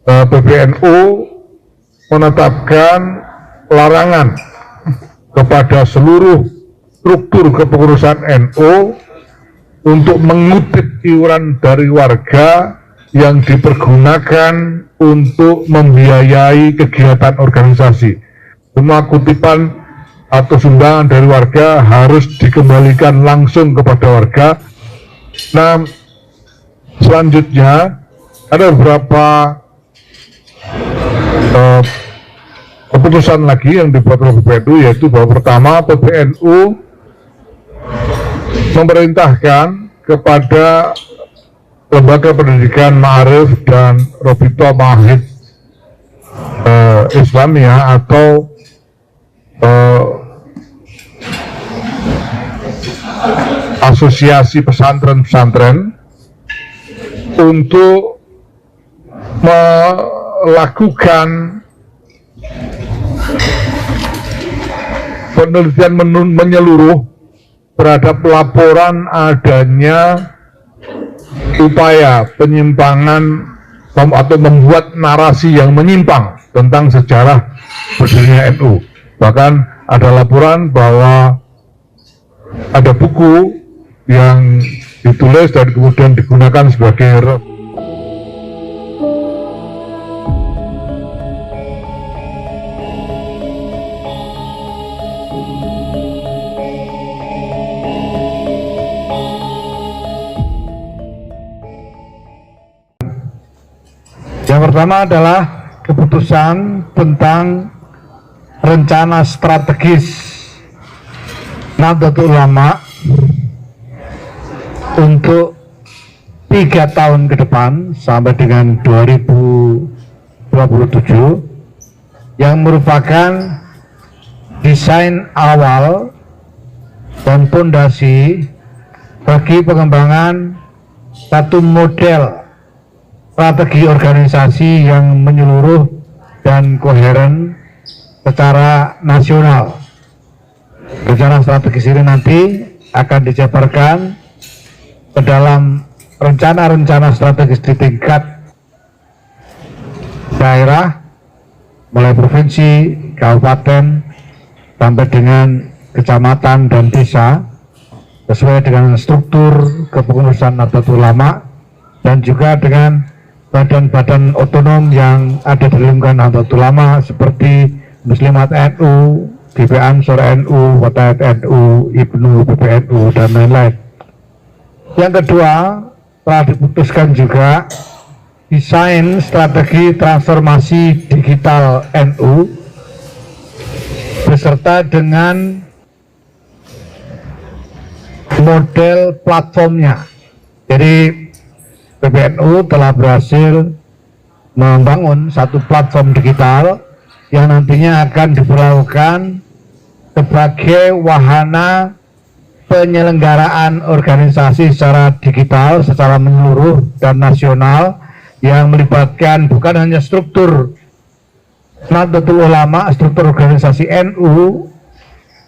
PBNU menetapkan larangan kepada seluruh struktur kepengurusan NU untuk mengutip iuran dari warga yang dipergunakan untuk membiayai kegiatan organisasi. Semua kutipan atau sumbangan dari warga harus dikembalikan langsung kepada warga. Nah, selanjutnya ada beberapa keputusan lagi yang dibuat oleh PBNU, yaitu bahwa pertama, PBNU memerintahkan kepada lembaga pendidikan Ma'arif dan Robito Mahid Islamiyah atau asosiasi pesantren-pesantren untuk melakukan penelitian menyeluruh terhadap laporan adanya upaya penyimpangan atau membuat narasi yang menyimpang tentang sejarah berdirinya NU. Bahkan ada laporan bahwa ada buku yang ditulis dan kemudian digunakan sebagai yang pertama adalah keputusan tentang rencana strategis Nahdlatul Ulama untuk 3 tahun ke depan sampai dengan 2027 yang merupakan desain awal dan fondasi bagi pengembangan satu model strategi organisasi yang menyeluruh dan koheren secara nasional. Rencana strategis ini nanti akan dijabarkan ke dalam rencana-rencana strategis di tingkat daerah, mulai provinsi, kabupaten, sampai dengan kecamatan dan desa, sesuai dengan struktur kepengurusan Nahdlatul Ulama dan juga dengan badan-badan otonom yang ada di lingkungan Nahdlatul Ulama seperti Muslimat NU, GP Ansor NU, Fatayat NU, Ibnu PBNU, dan lain-lain. Yang kedua, telah diputuskan juga desain strategi transformasi digital NU beserta dengan model platformnya. Jadi PBNU telah berhasil membangun satu platform digital yang nantinya akan diperlakukan sebagai wahana penyelenggaraan organisasi secara digital, secara menyeluruh dan nasional, yang melibatkan bukan hanya struktur Nahdlatul Ulama, struktur organisasi NU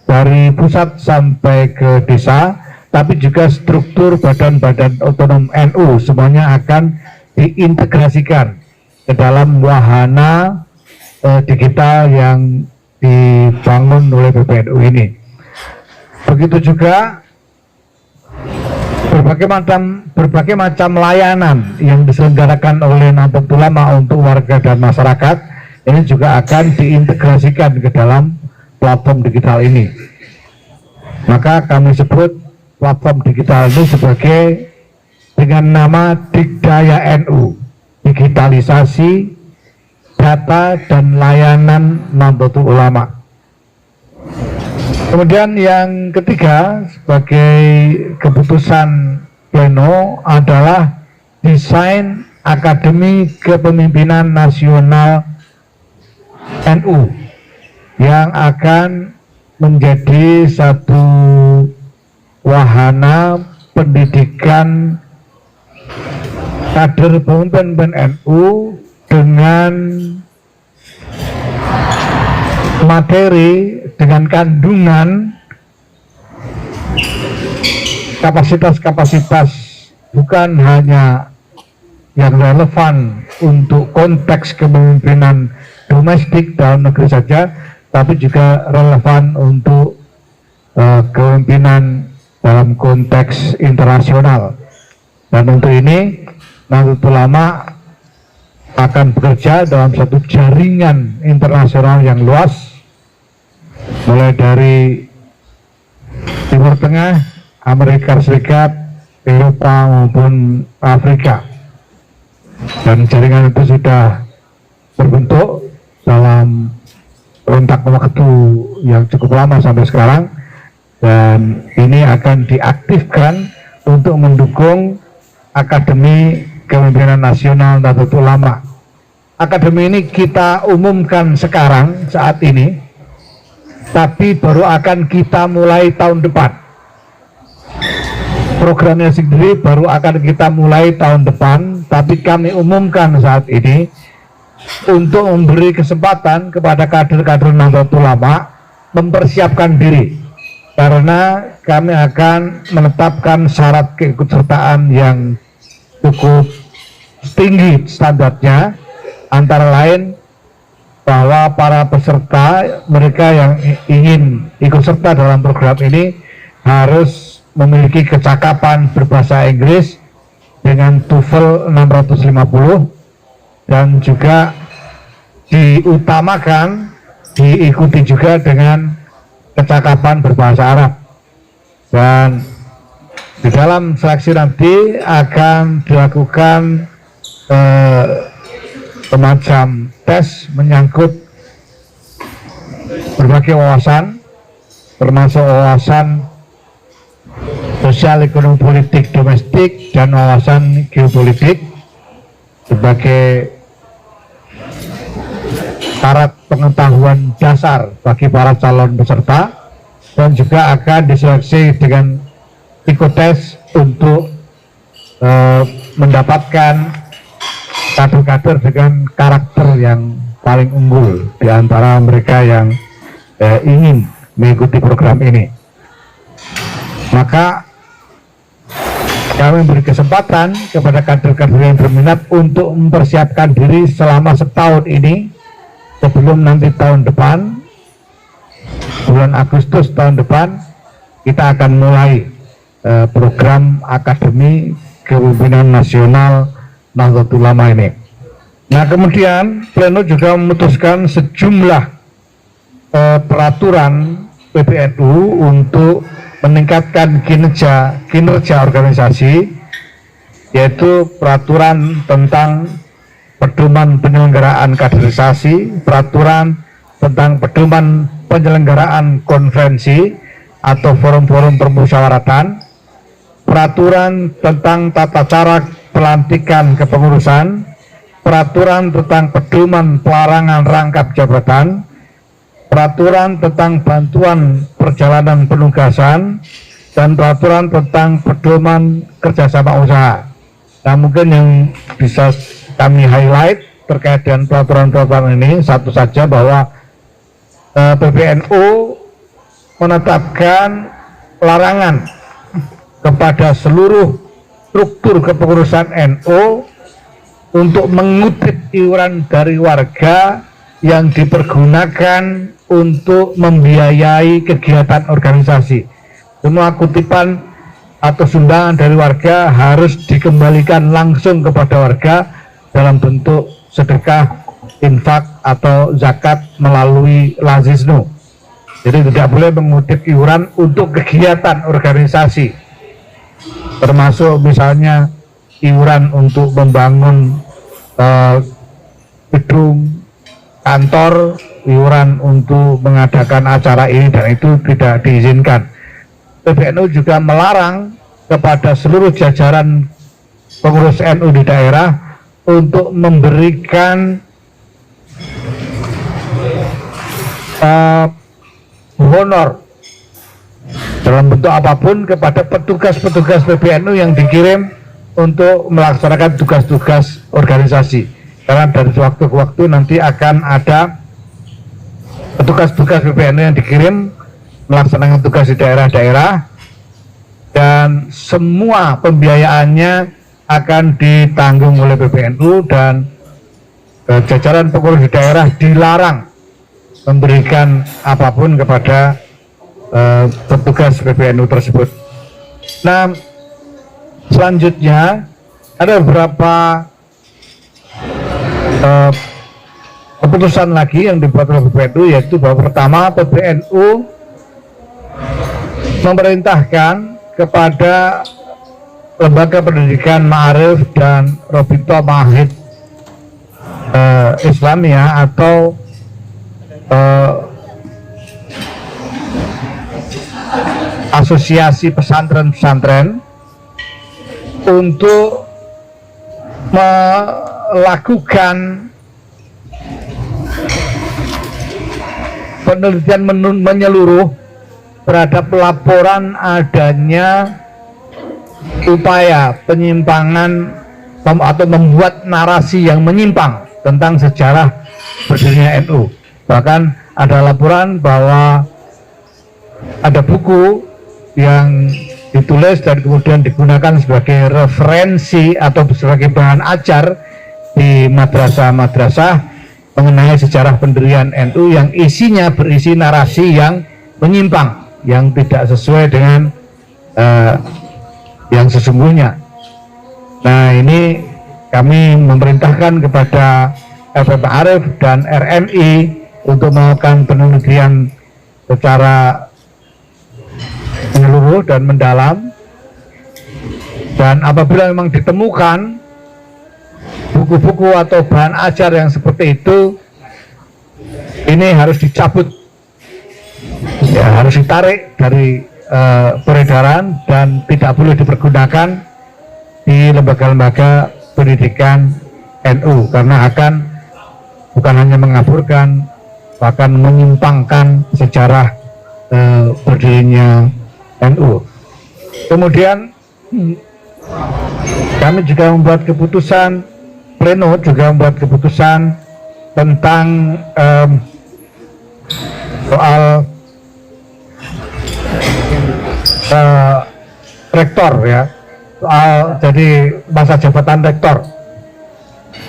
dari pusat sampai ke desa, tapi juga struktur badan-badan otonom NU, semuanya akan diintegrasikan ke dalam wahana digital yang dibangun oleh PBNU ini. Begitu juga berbagai macam layanan yang diselenggarakan oleh Nahdlatul Ulama untuk warga dan masyarakat ini juga akan diintegrasikan ke dalam platform digital ini. Maka kami sebut platform digital ini sebagai dengan nama Digdaya NU, digitalisasi data dan layanan Nahdlatul Ulama. Kemudian yang ketiga sebagai keputusan pleno adalah desain Akademi Kepemimpinan Nasional NU yang akan menjadi satu wahana pendidikan kader pemimpin NU dengan materi, dengan kandungan kapasitas-kapasitas bukan hanya yang relevan untuk konteks kepemimpinan domestik dalam negeri saja, tapi juga relevan untuk kepemimpinan dalam konteks internasional. Dan untuk ini Nahdlatul Ulama akan bekerja dalam satu jaringan internasional yang luas, mulai dari Timur Tengah, Amerika Serikat, Eropa maupun Afrika. Dan jaringan itu sudah terbentuk dalam rentang waktu yang cukup lama sampai sekarang, dan ini akan diaktifkan untuk mendukung Akademi Kepemimpinan Nasional Nahdlatul Ulama. Akademi ini kita umumkan sekarang saat ini, tapi baru akan kita mulai tahun depan. Programnya sendiri baru akan kita mulai tahun depan, tapi kami umumkan saat ini untuk memberi kesempatan kepada kader-kader Nahdlatul Ulama mempersiapkan diri, karena kami akan menetapkan syarat keikutsertaan yang cukup tinggi standarnya, antara lain bahwa para peserta, mereka yang ingin ikut serta dalam program ini harus memiliki kecakapan berbahasa Inggris dengan TOEFL 650, dan juga diutamakan diikuti juga dengan kecakapan berbahasa Arab. Dan di dalam seleksi nanti akan dilakukan semacam tes menyangkut berbagai wawasan, termasuk wawasan sosial, ekonomi, politik, domestik, dan wawasan geopolitik sebagai syarat pengetahuan dasar bagi para calon peserta, dan juga akan diseleksi dengan psikotes untuk mendapatkan kader-kader dengan karakter yang paling unggul di antara mereka yang ingin mengikuti program ini. Maka kami beri kesempatan kepada kader-kader yang berminat untuk mempersiapkan diri selama setahun ini, sebelum nanti tahun depan, bulan Agustus tahun depan, kita akan mulai program Akademi Kepemimpinan Nasional Nahdlatul Ulama ini. Nah, kemudian Pleno juga memutuskan sejumlah peraturan PBNU untuk meningkatkan kinerja organisasi, yaitu peraturan tentang pedoman penyelenggaraan kaderisasi, peraturan tentang pedoman penyelenggaraan konferensi atau forum-forum permusyawaratan, peraturan tentang tata cara pelantikan kepengurusan, peraturan tentang pedoman pelarangan rangkap jabatan, peraturan tentang bantuan perjalanan penugasan, dan peraturan tentang pedoman kerjasama usaha. Nah, mungkin yang bisa kami highlight terkait dengan peraturan-peraturan ini satu saja, bahwa PBNU menetapkan larangan kepada seluruh struktur kepengurusan NU untuk mengutip iuran dari warga yang dipergunakan untuk membiayai kegiatan organisasi. Semua kutipan atau sumbangan dari warga harus dikembalikan langsung kepada warga dalam bentuk sedekah, infak, atau zakat melalui lazisnu. Jadi tidak boleh mengutip iuran untuk kegiatan organisasi, termasuk misalnya iuran untuk membangun gedung kantor, iuran untuk mengadakan acara ini dan itu tidak diizinkan. PBNU juga melarang kepada seluruh jajaran pengurus NU di daerah untuk memberikan honor dalam bentuk apapun kepada petugas-petugas PBNU yang dikirim untuk melaksanakan tugas-tugas organisasi, karena dari waktu ke waktu nanti akan ada petugas-petugas PBNU yang dikirim melaksanakan tugas di daerah-daerah, dan semua pembiayaannya akan ditanggung oleh PBNU dan jajaran pengurus di daerah dilarang memberikan apapun kepada petugas PBNU tersebut. Nah, selanjutnya ada beberapa keputusan lagi yang dibuat oleh PBNU, yaitu bahwa pertama, PBNU memerintahkan kepada lembaga pendidikan Ma'arif dan Robito Mahid Islamiyah atau asosiasi pesantren-pesantren untuk melakukan penelitian menyeluruh terhadap laporan adanya upaya penyimpangan atau membuat narasi yang menyimpang tentang sejarah berdirinya NU. Bahkan ada laporan bahwa ada buku yang ditulis dan kemudian digunakan sebagai referensi atau sebagai bahan ajar di madrasah-madrasah mengenai sejarah pendirian NU yang isinya berisi narasi yang menyimpang, yang tidak sesuai dengan yang sesungguhnya. Nah, ini kami memerintahkan kepada FP Ma'arif dan RMI untuk melakukan penelitian secara menyeluruh dan mendalam, dan apabila memang ditemukan buku-buku atau bahan ajar yang seperti itu, ini harus dicabut, ya, harus ditarik dari peredaran dan tidak boleh dipergunakan di lembaga-lembaga pendidikan NU, karena akan bukan hanya mengaburkan, bahkan menyimpangkan sejarah berdirinya NU. Kemudian kami juga membuat keputusan, pleno juga membuat keputusan tentang soal rektor, ya, soal jadi masa jabatan rektor.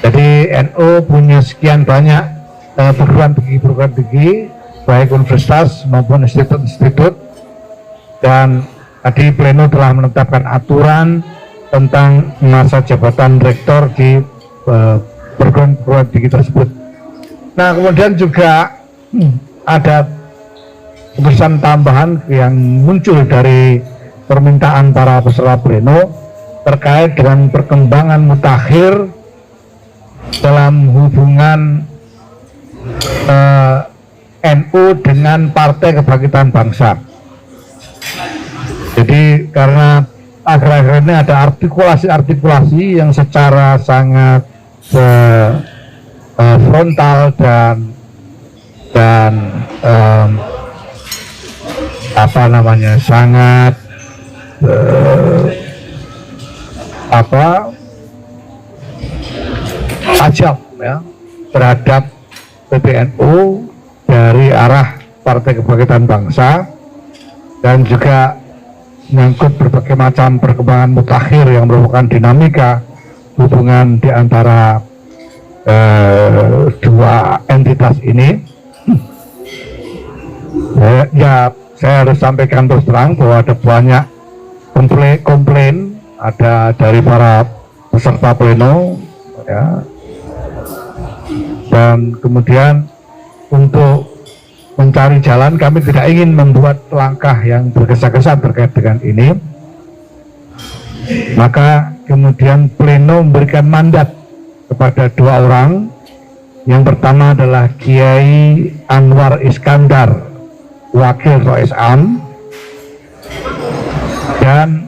Jadi NU punya sekian banyak perguruan tinggi baik universitas maupun institut-institut, dan tadi pleno telah menetapkan aturan tentang masa jabatan rektor di perguruan tinggi tersebut. Nah, kemudian juga ada keputusan tambahan yang muncul dari permintaan para peserta pleno terkait dengan perkembangan mutakhir dalam hubungan NU dengan Partai Kebangkitan Bangsa. Jadi karena akhir-akhir ini ada artikulasi-artikulasi yang secara sangat frontal dan sangat tajam, ya, terhadap PBNU dari arah Partai Kebangkitan Bangsa, dan juga menyangkut berbagai macam perkembangan mutakhir yang merupakan dinamika hubungan di antara dua entitas ini. Ya, saya harus sampaikan terus terang bahwa ada banyak komplain ada dari para peserta pleno, ya, dan kemudian untuk mencari jalan, kami tidak ingin membuat langkah yang bergesa-gesa terkait dengan ini, maka kemudian pleno memberikan mandat kepada dua orang. Yang pertama adalah Kiai Anwar Iskandar, Wakil Rois Am, dan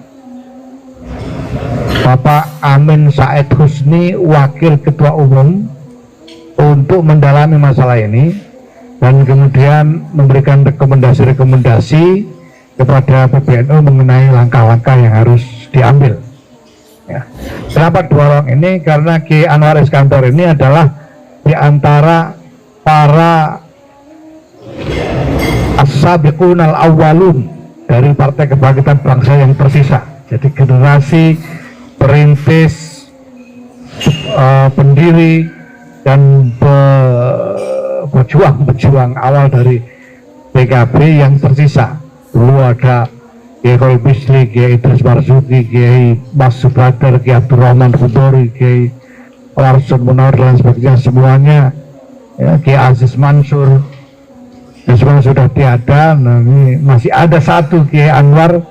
Bapak Amin Said Husni, Wakil Ketua Umum, untuk mendalami masalah ini dan kemudian memberikan rekomendasi-rekomendasi kepada PBNU mengenai langkah-langkah yang harus diambil. Ya. Kenapa dua orang ini? Karena Ki Anwar Iskandar ini adalah di antara para as-sabiqun al-awwalun dari Partai Kebangkitan Bangsa yang tersisa. Jadi generasi perintis pendiri dan pejuang awal dari PKB yang tersisa. Dulu ada Kiai Khoi Bisli, Kiai Idris Marzuki, Kiai Mas Subadar, Kiai Abdurrahman Hudori, Kiai Warsun Munawar dan sebagainya, semuanya ya, Kiai Aziz Mansur, dan semua sudah tiada. Nah, ini masih ada satu Kiai Anwar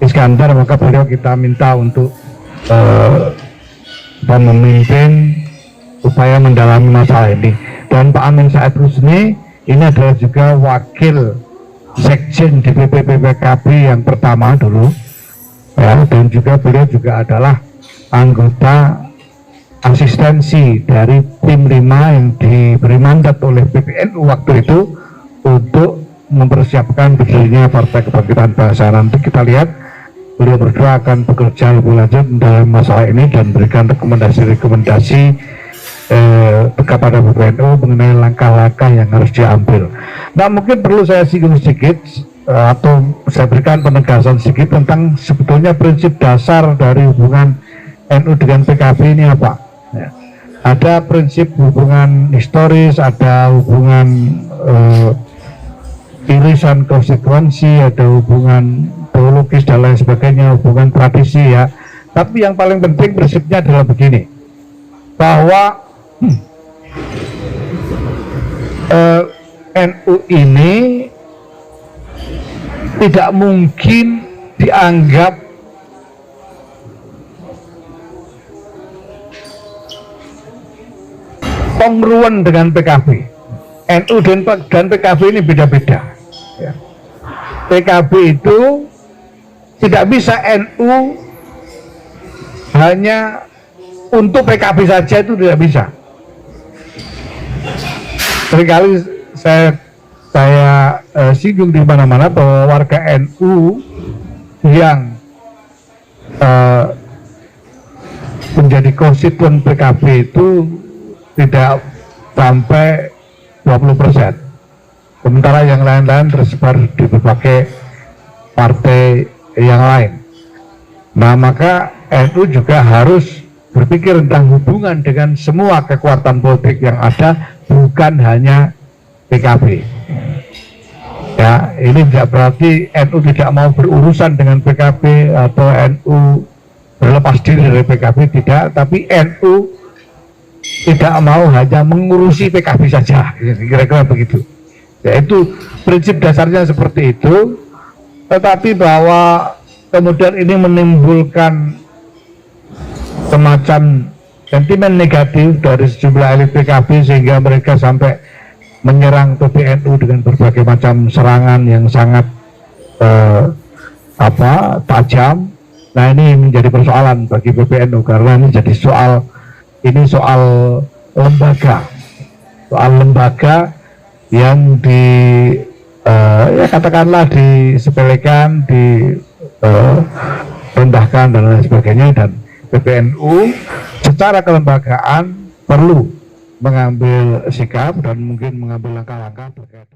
Iskandar, maka beliau kita minta untuk memimpin upaya mendalami masalah ini. Dan Pak Amin Said Husni ini adalah juga wakil sekjen DPP PKB yang pertama dulu ya, dan juga beliau juga adalah anggota asistensi dari tim 5 yang diberi mandat oleh PBNU waktu itu untuk mempersiapkan berdirinya Partai Kebangkitan Bangsa. Nanti kita lihat beliau berdua akan bekerja lebih lanjut dalam masalah ini dan berikan rekomendasi-rekomendasi kepada PBNU mengenai langkah-langkah yang harus diambil. Nah, mungkin perlu saya singgung sedikit atau saya berikan penegasan sedikit tentang sebetulnya prinsip dasar dari hubungan NU dengan PKB ini apa. Ya. Ada prinsip hubungan historis, ada hubungan irisan konstituensi, ada hubungan teologis dan lain sebagainya, hubungan tradisi ya. Tapi yang paling penting prinsipnya adalah begini, bahwa NU ini tidak mungkin dianggap kongruan dengan PKB. NU dan PKB ini beda-beda ya. PKB itu tidak bisa NU hanya untuk PKB saja, itu tidak bisa. Seringkali saya singgung di mana-mana bahwa warga NU yang menjadi konstituen PKB itu tidak sampai 20%. Sementara yang lain-lain tersebar di berbagai partai yang lain. Nah, maka NU juga harus berpikir tentang hubungan dengan semua kekuatan politik yang ada, bukan hanya PKB. Ya, ini tidak berarti NU tidak mau berurusan dengan PKB atau NU berlepas diri dari PKB, tidak. Tapi NU tidak mau hanya mengurusi PKB saja, kira-kira begitu. Yaitu prinsip dasarnya seperti itu. Tetapi bahwa kemudian ini menimbulkan semacam sentimen negatif dari sejumlah elit PKB sehingga mereka sampai menyerang PBNU dengan berbagai macam serangan yang sangat tajam. Nah, ini menjadi persoalan bagi PBNU karena ini jadi soal lembaga yang ya katakanlah disepelekan, direndahkan dan lain sebagainya. Dan PBNU secara kelembagaan perlu mengambil sikap dan mungkin mengambil langkah-langkah terkait